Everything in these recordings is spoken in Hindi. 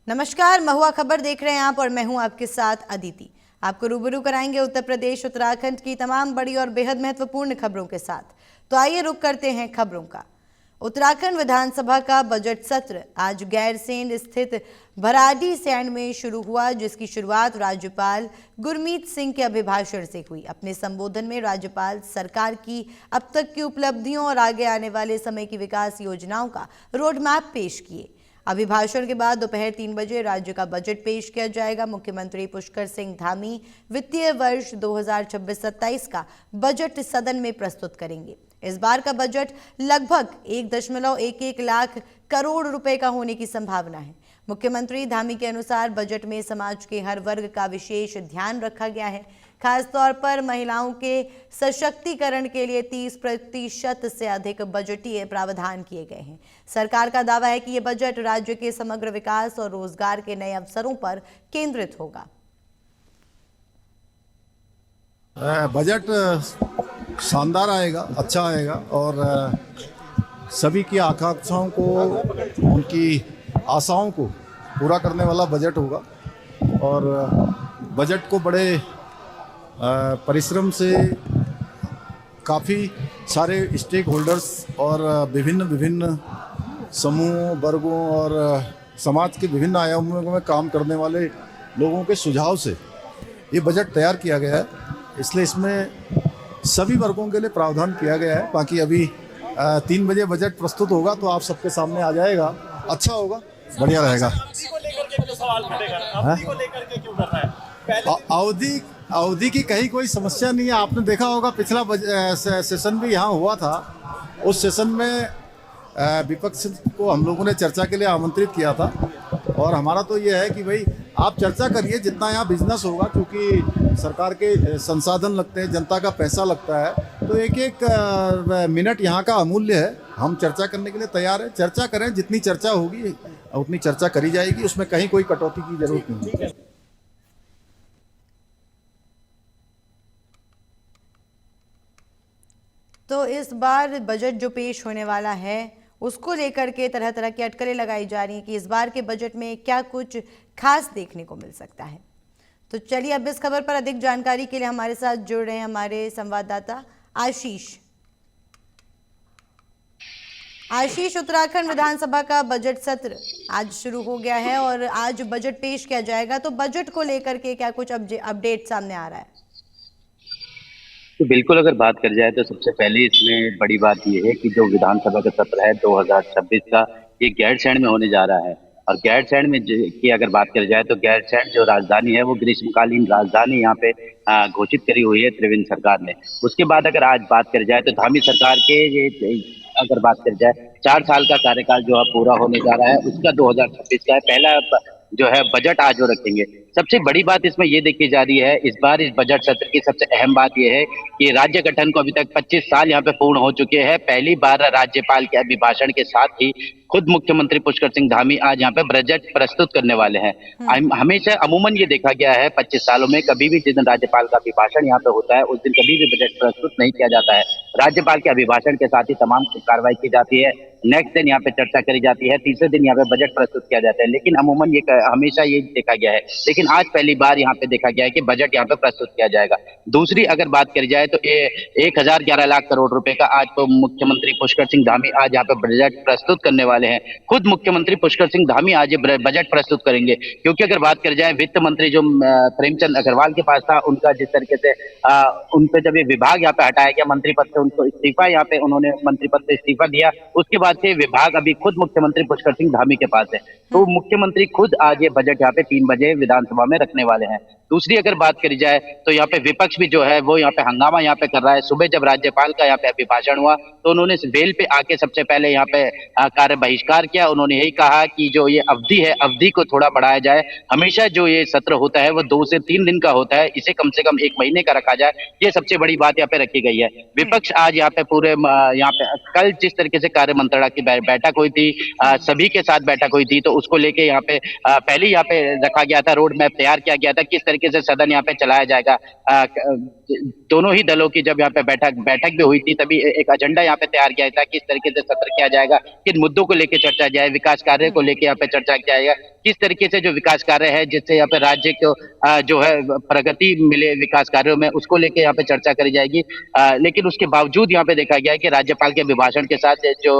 नमस्कार, महुआ खबर देख रहे हैं आप और मैं हूं आपके साथ अदिति। आपको रूबरू कराएंगे उत्तर प्रदेश उत्तराखंड की तमाम बड़ी और बेहद महत्वपूर्ण खबरों के साथ। तो आइए रुक करते हैं खबरों का। उत्तराखंड विधानसभा का बजट सत्र आज गैरसैंण स्थित भराड़ीसैंण में शुरू हुआ, जिसकी शुरुआत राज्यपाल गुरमीत सिंह के अभिभाषण से हुई। अपने संबोधन में राज्यपाल सरकार की अब तक की उपलब्धियों और आगे आने वाले समय की विकास योजनाओं का रोड मैप पेश किए। अभिभाषण के बाद दोपहर 3 बजे राज्य का बजट पेश किया जाएगा। मुख्यमंत्री पुष्कर सिंह धामी वित्तीय वर्ष 2026-27 का बजट सदन में प्रस्तुत करेंगे। इस बार का बजट लगभग 1.11 लाख करोड़ रुपए का होने की संभावना है। मुख्यमंत्री धामी के अनुसार बजट में समाज के हर वर्ग का विशेष ध्यान रखा गया है। खासतौर पर महिलाओं के सशक्तिकरण के लिए 30% से अधिक बजटीय प्रावधान किए गए हैं। सरकार का दावा है कि यह बजट राज्य के समग्र विकास और रोजगार के नए अवसरों पर केंद्रित होगा। बजट शानदार आएगा, अच्छा आएगा और सभी की आकांक्षाओं को, उनकी आशाओं को पूरा करने वाला बजट होगा। और बजट को बड़े परिश्रम से काफ़ी सारे स्टेक होल्डर्स और विभिन्न समूहों, वर्गों और समाज के विभिन्न आयामों में काम करने वाले लोगों के सुझाव से ये बजट तैयार किया गया है। इसलिए इसमें सभी वर्गों के लिए प्रावधान किया गया है। बाकी अभी 3 बजे बजट प्रस्तुत होगा तो आप सबके सामने आ जाएगा। अच्छा होगा, बढ़िया रहेगा। अवधि की कहीं कोई समस्या नहीं है। आपने देखा होगा पिछला सेशन भी यहाँ हुआ था। उस सेशन में विपक्ष को हम लोगों ने चर्चा के लिए आमंत्रित किया था और हमारा तो ये है कि भाई आप चर्चा करिए, जितना यहाँ बिजनेस होगा, क्योंकि सरकार के संसाधन लगते हैं, जनता का पैसा लगता है, तो एक मिनट यहाँ का अमूल्य है। हम चर्चा करने के लिए तैयार हैं। चर्चा करें, जितनी चर्चा होगी उतनी चर्चा करी जाएगी, उसमें कहीं कोई कटौती की जरूरत नहीं है। तो इस बार बजट जो पेश होने वाला है उसको लेकर के तरह तरह की अटकलें लगाई जा रही हैं कि इस बार के बजट में क्या कुछ खास देखने को मिल सकता है। तो चलिए अब इस खबर पर अधिक जानकारी के लिए हमारे साथ जुड़ रहे हैं हमारे संवाददाता आशीष। उत्तराखंड विधानसभा का बजट सत्र आज शुरू हो गया है और आज बजट पेश किया जाएगा। तो बजट को लेकर के क्या कुछ अपडेट सामने आ रहा है? तो बिल्कुल, अगर बात कर जाए तो सबसे पहले इसमें बड़ी बात यह है कि जो विधानसभा का सत्र है 2026 का, ये गैरसैंण में होने जा रहा है। और गैरसैंण में की अगर बात कर जाए तो गैरसैंण जो राजधानी है वो ग्रीष्मकालीन राजधानी यहाँ पे घोषित करी हुई है त्रिवेंद्र सरकार ने। उसके बाद अगर आज बात कर जाए तो धामी सरकार के ये अगर बात कर जाए 4 साल का कार्यकाल जो अब पूरा होने जा रहा है, उसका 2026 का पहला जो है बजट आज जो रखेंगे। सबसे बड़ी बात इसमें ये देखी जा रही है इस बार इस बजट सत्र की सबसे अहम बात यह है कि राज्य गठन को अभी तक 25 साल यहाँ पे पूर्ण हो चुके हैं। पहली बार राज्यपाल के अभिभाषण के साथ ही खुद मुख्यमंत्री पुष्कर सिंह धामी आज यहाँ पे बजट प्रस्तुत करने वाले हैं। हमेशा अमूमन ये देखा गया है 25 सालों में कभी भी जिस दिन राज्यपाल का अभिभाषण यहाँ पे होता है उस दिन कभी भी बजट प्रस्तुत नहीं किया जाता है। राज्यपाल के अभिभाषण के साथ ही तमाम कार्रवाई की जाती है। नेक्स्ट दिन यहाँ पे चर्चा करी जाती है, तीसरे दिन यहाँ पे बजट प्रस्तुत किया जाता है। लेकिन अमूमन ये हमेशा ये देखा गया है, लेकिन आज पहली बार यहाँ पे देखा गया है कि बजट यहाँ पे प्रस्तुत किया जाएगा। दूसरी अगर बात करी जाए तो 1011 लाख करोड़ रुपए का आज तो मुख्यमंत्री पुष्कर सिंह धामी आज यहाँ पे बजट प्रस्तुत करने वाले हैं। खुद मुख्यमंत्री पुष्कर सिंह धामी आज ये बजट प्रस्तुत करेंगे, क्योंकि अगर बात करी जाए वित्त मंत्री जो प्रेमचंद अग्रवाल के पास था, उनका जिस तरीके से उन पे जब ये विभाग यहाँ पे हटाया गया मंत्री पद से, उनको इस्तीफा यहाँ पे उन्होंने मंत्री पद से इस्तीफा दिया, उसके बाद से विभाग अभी खुद मुख्यमंत्री पुष्कर सिंह धामी के पास है। तो मुख्यमंत्री खुद आज ये बजट यहाँ पे 3 बजे विधानसभा में रखने वाले हैं। दूसरी अगर बात करी जाए तो यहाँ पे विपक्ष भी जो है वो यहाँ पे हंगामा यहाँ पे कर रहा है। सुबह जब राज्यपाल का यहाँ पे अभिभाषण हुआ तो उन्होंने वेल पे आके सबसे पहले यहाँ पे कार्य बहिष्कार किया। उन्होंने यही कहा कि जो ये अवधि है, अवधि को थोड़ा बढ़ाया जाए। हमेशा जो ये सत्र होता है वो 2 से 3 दिन का होता है, इसे कम से कम 1 महीने का रखा जाए। ये सबसे बड़ी बात यहाँ पे रखी गई है। विपक्ष आज यहाँ पे पूरे यहाँ पे कल जिस तरीके से कार्य मंत्रणा की बैठक हुई थी, सभी के साथ बैठक हुई थी, तो उसको लेके यहाँ पे पहले यहाँ पे रखा गया था, रोड मैप तैयार किया गया था किस तरीके से सदन यहाँ पे चलाया जाएगा। दोनों ही दलों की जब यहाँ पे बैठक भी हुई थी तभी एक एजेंडा यहाँ पे तैयार किया था किस तरीके से सत्र किया जाएगा, किन मुद्दों को लेकर चर्चा जाए, विकास कार्य को लेकर यहाँ पे चर्चा किया जाएगा, किस तरीके से जो विकास कार्य है जिससे यहाँ पे राज्य को जो है प्रगति मिले विकास कार्यों में, उसको लेके यहाँ पे चर्चा करी जाएगी। लेकिन उसके बावजूद यहाँ पे देखा गया है कि राज्यपाल के अभिभाषण के साथ जो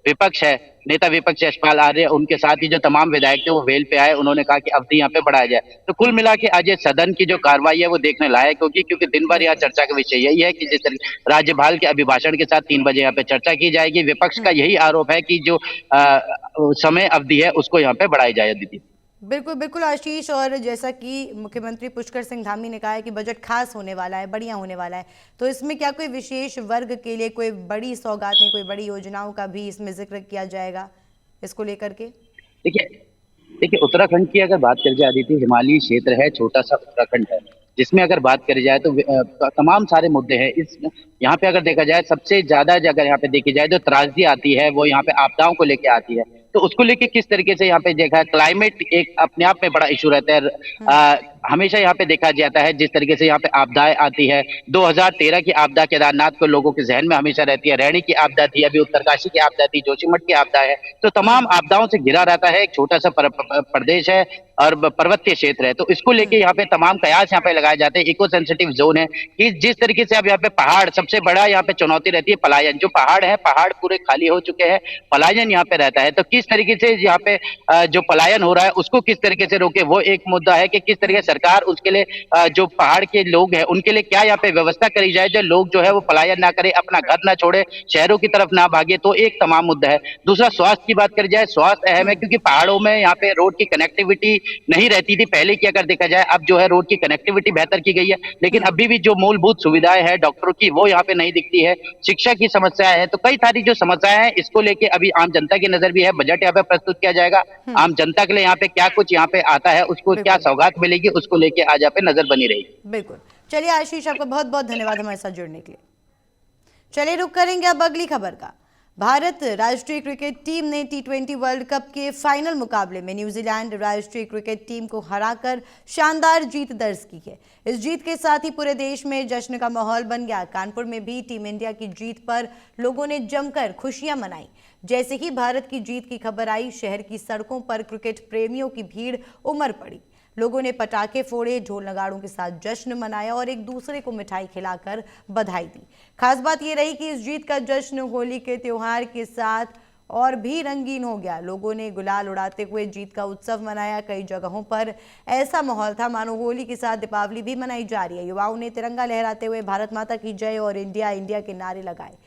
विपक्ष है, नेता विपक्ष यशपाल आर्य, उनके साथ ही जो तमाम विधायक थे वो वेल पे आए, उन्होंने कहा कि अवधि यहाँ पे बढ़ाया जाए। तो कुल मिला के आज ये सदन की जो कार्रवाई है वो देखने लायक होगी, क्योंकि दिन भर यहाँ चर्चा का विषय यही है कि जिस तरह राज्यपाल के अभिभाषण के साथ 3 बजे यहाँ पे चर्चा की जाएगी। विपक्ष का यही आरोप है कि जो समय अवधि है उसको यहाँ पे बढ़ाई जाए। दीदी बिल्कुल बिल्कुल आशीष, और जैसा कि मुख्यमंत्री पुष्कर सिंह धामी ने कहा है कि बजट खास होने वाला है, बढ़िया होने वाला है, तो इसमें क्या कोई विशेष वर्ग के लिए कोई बड़ी सौगातें, कोई बड़ी योजनाओं का भी इसमें जिक्र किया जाएगा इसको लेकर के? देखिए उत्तराखंड की अगर बात करी जाए अदिति, हिमालयी क्षेत्र है, छोटा सा उत्तराखंड है, जिसमें अगर बात करी जाए तो तमाम सारे मुद्दे हैं। इस यहाँ पे अगर देखा जाए सबसे ज्यादा अगर यहाँ पे देखी जाए जो त्रासदी आती है वो यहाँ पे आपदाओं को लेके आती है। तो उसको लेके किस तरीके से यहाँ पे देखा है, क्लाइमेट एक अपने आप में बड़ा इशू रहता है। हमेशा यहाँ पे देखा जाता है जिस तरीके से यहाँ पे आपदाएं आती है। 2013 की आपदा केदारनाथ को लोगों के जहन में हमेशा रहती है, रैणी की आपदा थी, अभी उत्तरकाशी की आपदा थी, जोशीमठ की आपदा है। तो तमाम आपदाओं से घिरा रहता है, एक छोटा सा प्रदेश है और पर्वतीय क्षेत्र है। तो इसको लेके यहाँ पे तमाम कयास यहाँ पे लगाए जाते हैं। इको सेंसिटिव जोन है कि जिस तरीके से अब यहाँ पे पहाड़, सबसे बड़ा यहाँ पे चुनौती रहती है पलायन। जो पहाड़ है, पहाड़ पूरे खाली हो चुके हैं, पलायन यहाँ पे रहता है। तो किस तरीके से यहाँ पे जो पलायन हो रहा है उसको किस तरीके से रोके, वो एक मुद्दा है कि किस तरीके से सरकार उसके लिए जो पहाड़ के लोग हैं उनके लिए क्या यहाँ पे व्यवस्था करी जाए, जो लोग जो है वो पलायन ना करे, अपना घर ना छोड़े, शहरों की तरफ ना भागे। तो एक तमाम मुद्दा है। दूसरा स्वास्थ्य की बात करी जाए, स्वास्थ्य अहम है क्योंकि पहाड़ों में यहाँ पे रोड की कनेक्टिविटी नहीं रहती थी पहले की अगर देखा जाए। अब जो है रोड की कनेक्टिविटी बेहतर की गई है, लेकिन अभी भी जो मूलभूत सुविधाएं हैं डॉक्टरों की वो यहाँ पे नहीं दिखती है। शिक्षा की समस्या है। तो कई सारी जो समस्याएं हैं इसको लेके अभी आम जनता की नजर भी है। बजट यहाँ पे प्रस्तुत किया जाएगा, आम जनता के लिए यहाँ पे क्या कुछ यहाँ पे आता है, उसको क्या सौगात मिलेगी, उसको लेके आज यहाँ पे नजर बनी रहेगी। बिल्कुल। चलिए आशीष, आपका बहुत बहुत धन्यवाद हमारे साथ जुड़ने के लिए। चलिए रुक करेंगे अब अगली खबर का। भारत राष्ट्रीय क्रिकेट टीम ने T20 वर्ल्ड कप के फाइनल मुकाबले में न्यूजीलैंड राष्ट्रीय क्रिकेट टीम को हराकर शानदार जीत दर्ज की है। इस जीत के साथ ही पूरे देश में जश्न का माहौल बन गया। कानपुर में भी टीम इंडिया की जीत पर लोगों ने जमकर खुशियां मनाई। जैसे ही भारत की जीत की खबर आई, शहर की सड़कों पर क्रिकेट प्रेमियों की भीड़ उमड़ पड़ी। लोगों ने पटाखे फोड़े, ढोल नगाड़ों के साथ जश्न मनाया और एक दूसरे को मिठाई खिलाकर बधाई दी। खास बात यह रही कि इस जीत का जश्न होली के त्योहार के साथ और भी रंगीन हो गया। लोगों ने गुलाल उड़ाते हुए जीत का उत्सव मनाया। कई जगहों पर ऐसा माहौल था मानो होली के साथ दीपावली भी मनाई जा रही है। युवाओं ने तिरंगा लहराते हुए भारत माता की जय और इंडिया इंडिया के नारे लगाए।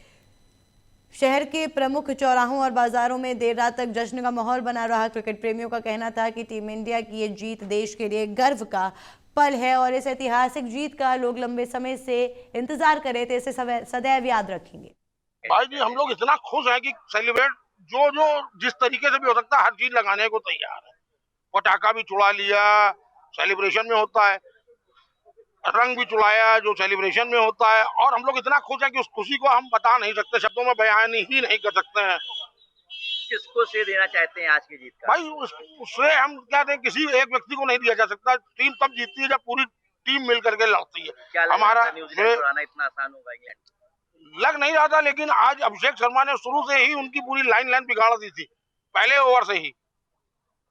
शहर के प्रमुख चौराहों और बाजारों में देर रात तक जश्न का माहौल बना रहा। क्रिकेट प्रेमियों का कहना था कि टीम इंडिया की ये जीत देश के लिए गर्व का पल है और इस ऐतिहासिक जीत का लोग लंबे समय से इंतजार कर रहे थे। इसे सदैव याद रखेंगे। भाई जी, हम लोग इतना खुश हैं कि सेलिब्रेट जो जिस तरीके से भी हो सकता है हर चीज लगाने को तैयार है। पटाखा भी छुड़ा लिया, सेलिब्रेशन में होता है, रंग भी चुड़ाया जो सेलिब्रेशन में होता है। और हम लोग इतना खुश हैं कि उस खुशी को हम बता नहीं सकते, शब्दों में बयान ही नहीं कर सकते हैं। किसको श्रेय देना चाहते हैं आज की जीत का? भाई उससे हम क्या दें, किसी एक व्यक्ति को नहीं दिया जा सकता। टीम तब जीतती है जब पूरी टीम मिल करके लड़ती है। क्या हमारा न्यूजीलैंड इतना आसान होगा इंग्लैंड? लग नहीं रहा था, लेकिन आज अभिषेक शर्मा ने शुरू से ही उनकी पूरी लाइन बिगाड़ दी थी पहले ओवर से ही।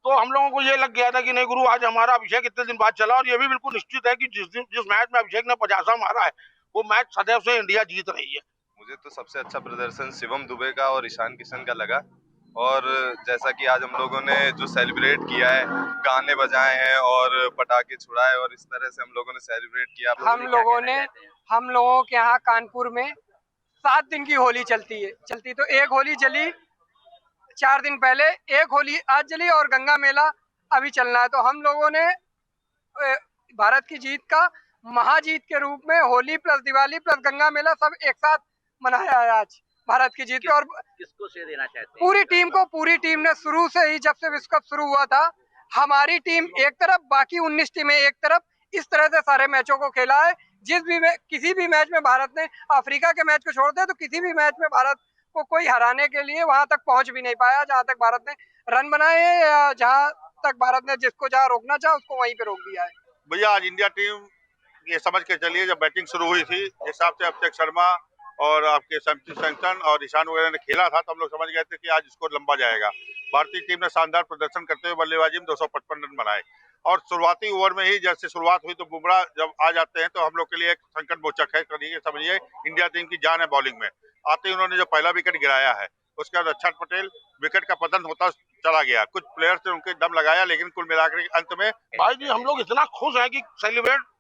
तो हम लोगों को ये लग गया था कि नहीं गुरु, आज हमारा अभिषेक इतने दिन बाद चला। और ये भी बिल्कुल निश्चित है कि जिस मैच में अभिषेक ने 50 मारा है वो मैच सदैव से इंडिया जीत रही है। मुझे तो सबसे अच्छा प्रदर्शन शिवम दुबे का और ईशान किशन का लगा। और जैसा कि आज हम लोगों ने जो सेलिब्रेट किया है, गाने बजाए हैं और पटाखे छुड़ाए और इस तरह से हम लोगों ने सेलिब्रेट किया। हम लोगों के यहाँ कानपुर में 7 दिन की होली चलती तो एक होली जली 4 दिन पहले, एक होली आज जली और गंगा मेला अभी चलना है। तो हम लोगों ने भारत की जीत का महाजीत के रूप में होली प्लस दिवाली प्लस गंगा मेला सब एक साथ मनाया है आज भारत की जीत। और किसको श्रेय देना चाहते हैं? पूरी टीम को। पूरी टीम ने शुरू से ही, जब से विश्व कप शुरू हुआ था, हमारी टीम एक तरफ, बाकी 19 टीमें एक तरफ, इस तरह से सारे मैचों को खेला है। किसी भी मैच में भारत ने, अफ्रीका के मैच को छोड़ दे तो किसी भी मैच में भारत को कोई हराने के लिए वहां तक पहुंच भी नहीं पाया जहां तक भारत ने रन बनाए हैं, या जहां तक भारत ने जिसको जहां रोकना चाहा उसको वहीं पे रोक दिया है। भैया आज इंडिया टीम ये समझ के चलिए, जब बैटिंग शुरू हुई थी जिस हिसाब से अभिषेक शर्मा और आपके सैमसन और ईशान वगैरह ने खेला था तो हम लोग समझ गए थे कि आज इसको लंबा जाएगा। भारतीय टीम ने शानदार प्रदर्शन करते हुए बल्लेबाजी में 255 रन बनाए और शुरुआती ओवर में ही जैसे शुरुआत हुई तो बुमराह जब आ जाते हैं तो हम लोग के लिए एक संकट मोचक है, समझिए इंडिया टीम की जान है बॉलिंग में। आते ही उन्होंने जो पहला विकेट गिराया है उसके बाद अक्षर पटेल विकेट का पतन होता चला गया, कुछ प्लेयर्स ने उनके दम लगाया, लेकिन कुल मिलाकर अंत में भाई जी हम लोग इतना खुश हैं कि सेलिब्रेट।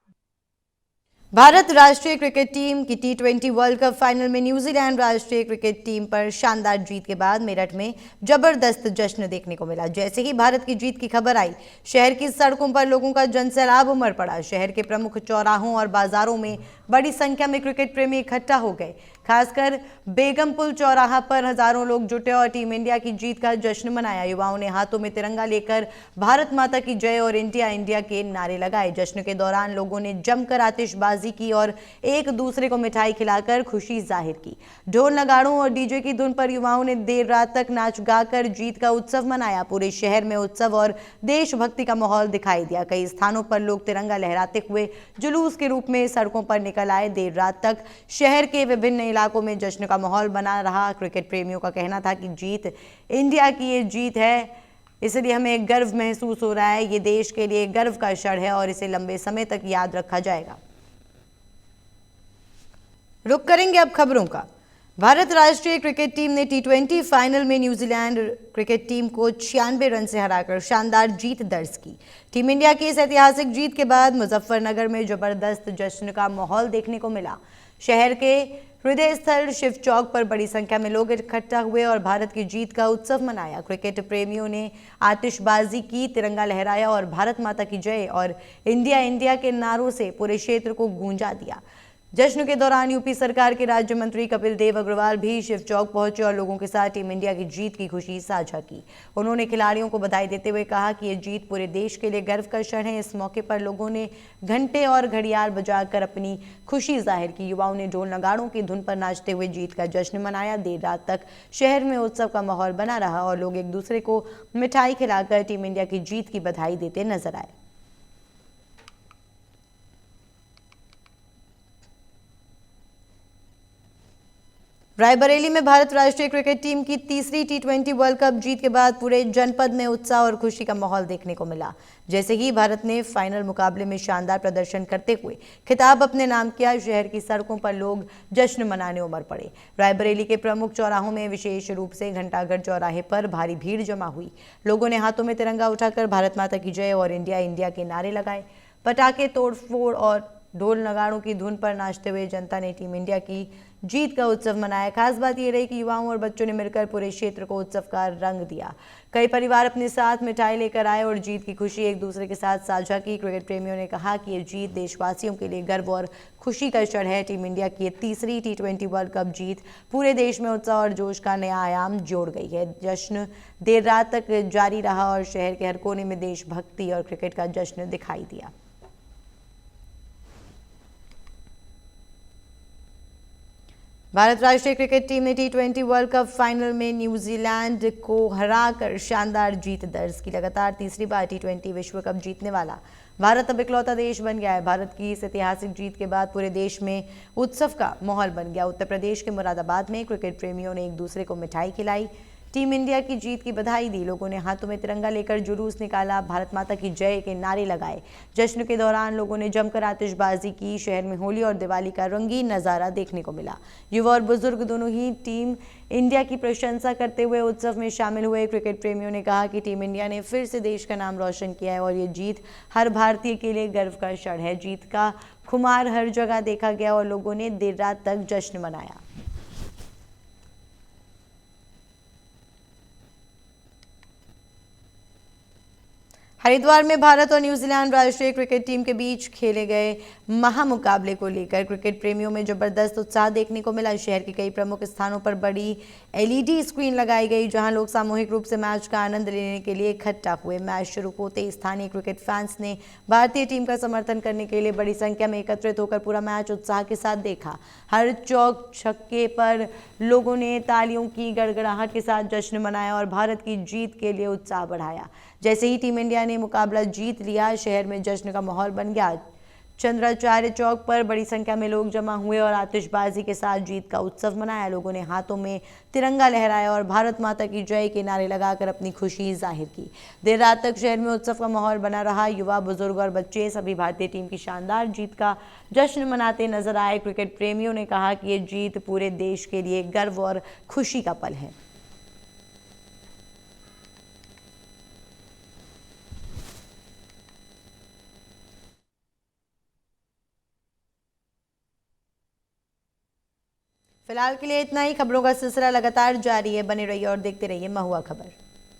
भारत राष्ट्रीय क्रिकेट टीम की T20 वर्ल्ड कप फाइनल में न्यूजीलैंड राष्ट्रीय क्रिकेट टीम पर शानदार जीत के बाद मेरठ में जबरदस्त जश्न देखने को मिला। जैसे ही भारत की जीत की खबर आई, शहर की सड़कों पर लोगों का जनसैलाब उमड़ पड़ा। शहर के प्रमुख चौराहों और बाजारों में बड़ी संख्या में क्रिकेट प्रेमी इकट्ठा हो गए। खासकर बेगमपुल चौराहा पर हजारों लोग जुटे और टीम इंडिया की जीत का जश्न मनाया। युवाओं ने हाथों में तिरंगा लेकर भारत माता की जय और इंडिया इंडिया के नारे लगाए। जश्न के दौरान लोगों ने जमकर आतिशबाजी की और एक दूसरे को मिठाई खिलाकर खुशी जाहिर की। ढोल नगाड़ों और डीजे की धुन पर युवाओं ने देर रात तक नाच गाकर जीत का उत्सव मनाया। पूरे शहर में उत्सव और देशभक्ति का माहौल दिखाई दिया। कई स्थानों पर लोग तिरंगा लहराते हुए जुलूस के रूप में सड़कों पर निकल आए। देर रात तक शहर के विभिन्न इलाकों में जश्न का माहौल बना रहा। क्रिकेट प्रेमियों का कहना था कि जीत इंडिया की ये जीत है, इसलिए हमें गर्व महसूस हो रहा है। ये देश के लिए गर्व का क्षण है और इसे लंबे समय तक याद रखा जाएगा। रुक करेंगे अब खबरों का। भारत राष्ट्रीय क्रिकेट टीम ने T20 फाइनल में न्यूजीलैंड क्रिकेट टीम को 96 रन से हराकर शानदार जीत दर्ज की। टीम इंडिया की इस ऐतिहासिक जीत के बाद मुजफ्फरनगर में जबरदस्त जश्न का माहौल देखने को मिला। शहर के हृदय स्थल शिव चौक पर बड़ी संख्या में लोग इकट्ठा हुए और भारत की जीत का उत्सव मनाया। क्रिकेट प्रेमियों ने आतिशबाजी की, तिरंगा लहराया और भारत माता की जय और इंडिया इंडिया के नारों से पूरे क्षेत्र को गूंजा दिया। जश्न के दौरान यूपी सरकार के राज्य मंत्री कपिल देव अग्रवाल भी शिव चौक पहुंचे और लोगों के साथ टीम इंडिया की जीत की खुशी साझा की। उन्होंने खिलाड़ियों को बधाई देते हुए कहा कि यह जीत पूरे देश के लिए गर्व का क्षण है। इस मौके पर लोगों ने घंटे और घड़ियाल बजाकर अपनी खुशी जाहिर की। युवाओं ने ढोल नगाड़ों की धुन पर नाचते हुए जीत का जश्न मनाया। देर रात तक शहर में उत्सव का माहौल बना रहा और लोग एक दूसरे को मिठाई खिलाकर टीम इंडिया की जीत की बधाई देते नजर आए। रायबरेली में भारत राष्ट्रीय क्रिकेट टीम की तीसरी T20 वर्ल्ड कप जीत के बाद पूरे जनपद में उत्साह और खुशी का माहौल देखने को मिला। जैसे ही भारत ने फाइनल मुकाबले में शानदार प्रदर्शन करते हुए खिताब अपने नाम किया, शहर की सड़कों पर लोग जश्न मनाने उमड़ पड़े। रायबरेली के प्रमुख चौराहों में विशेष रूप से घंटाघर चौराहे पर भारी भीड़ जमा हुई। लोगों ने हाथों में तिरंगा उठाकर भारत माता की जय और इंडिया इंडिया के नारे लगाए। पटाखे, तोड़फोड़ और ढोल नगाड़ों की धुन पर नाचते हुए जनता ने टीम इंडिया की जीत का उत्सव मनाया। खास बात यह रही कि युवाओं और बच्चों ने मिलकर पूरे क्षेत्र को उत्सव का रंग दिया। कई परिवार अपने साथ मिठाई लेकर आए और जीत की खुशी एक दूसरे के साथ साझा की। क्रिकेट प्रेमियों ने कहा कि यह जीत देशवासियों के लिए गर्व और खुशी का क्षण है। टीम इंडिया की तीसरी T20 वर्ल्ड कप जीत पूरे देश में उत्साह और जोश का नया आयाम जोड़ गई है। जश्न देर रात तक जारी रहा और शहर के हर कोने में देशभक्ति और क्रिकेट का जश्न दिखाई दिया। भारत राष्ट्रीय क्रिकेट टीम ने T20 वर्ल्ड कप फाइनल में न्यूजीलैंड को हराकर शानदार जीत दर्ज की। लगातार तीसरी बार T20 विश्व कप जीतने वाला भारत अब इकलौता देश बन गया है। भारत की इस ऐतिहासिक जीत के बाद पूरे देश में उत्सव का माहौल बन गया। उत्तर प्रदेश के मुरादाबाद में क्रिकेट प्रेमियों ने एक दूसरे को मिठाई खिलाई, टीम इंडिया की जीत की बधाई दी। लोगों ने हाथों में तिरंगा लेकर जुलूस निकाला, भारत माता की जय के नारे लगाए। जश्न के दौरान लोगों ने जमकर आतिशबाजी की। शहर में होली और दिवाली का रंगीन नज़ारा देखने को मिला। युवा और बुजुर्ग दोनों ही टीम इंडिया की प्रशंसा करते हुए उत्सव में शामिल हुए। क्रिकेट प्रेमियों ने कहा कि टीम इंडिया ने फिर से देश का नाम रोशन किया है और ये जीत हर भारतीय के लिए गर्व का क्षण है। जीत का खुमार हर जगह देखा गया और लोगों ने देर रात तक जश्न मनाया। हरिद्वार में भारत और न्यूजीलैंड राष्ट्रीय क्रिकेट टीम के बीच खेले गए महामुकाबले को लेकर क्रिकेट प्रेमियों में जबरदस्त उत्साह देखने को मिला। शहर के कई प्रमुख स्थानों पर बड़ी LED स्क्रीन लगाई गई, जहां लोग सामूहिक रूप से मैच का आनंद लेने के लिए इकट्ठा हुए। मैच शुरू होते ही स्थानीय क्रिकेट फैंस ने भारतीय टीम का समर्थन करने के लिए बड़ी संख्या में एकत्रित होकर पूरा मैच उत्साह के साथ देखा। हर चौक छक्के पर लोगों ने तालियों की गड़गड़ाहट के साथ जश्न मनाया और भारत की जीत के लिए उत्साह बढ़ाया। जैसे ही टीम इंडिया ने मुकाबला जीत लिया, शहर में जश्न का माहौल बन गया। चंद्राचार्य चौक पर बड़ी संख्या में लोग जमा हुए और आतिशबाजी के साथ जीत का उत्सव मनाया। लोगों ने हाथों में तिरंगा लहराया और भारत माता की जय के नारे लगाकर अपनी खुशी जाहिर की। देर रात तक शहर में उत्सव का माहौल बना रहा। युवा, बुजुर्ग और बच्चे सभी भारतीय टीम की शानदार जीत का जश्न मनाते नजर आए। क्रिकेट प्रेमियों ने कहा कि ये जीत पूरे देश के लिए गर्व और खुशी का पल है। फिलहाल के लिए इतना ही। खबरों का सिलसिला लगातार जारी है, बने रहिए और देखते रहिए महुआ खबर।